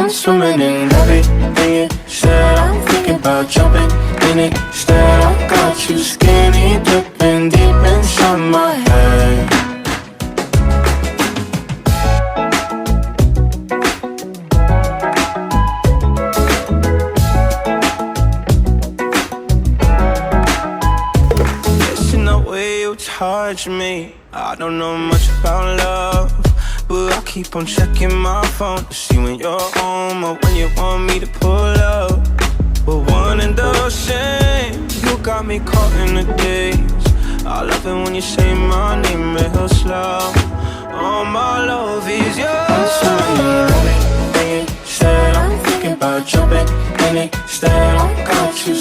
I'm swimming in everything you said. I'm thinking about jumping in it. Instead, I got you skinny dipping deep inside my head. Listen the way you touch me. I don't know much about love, but I keep on checking my phone to see when you're home or when you want me to pull up. But one and the same, you got me caught in the daze. I love it when you say my name real slow. All my love is yours. I'm swimming in everything you said. I'm thinking about jumping in it. Instead, I got you.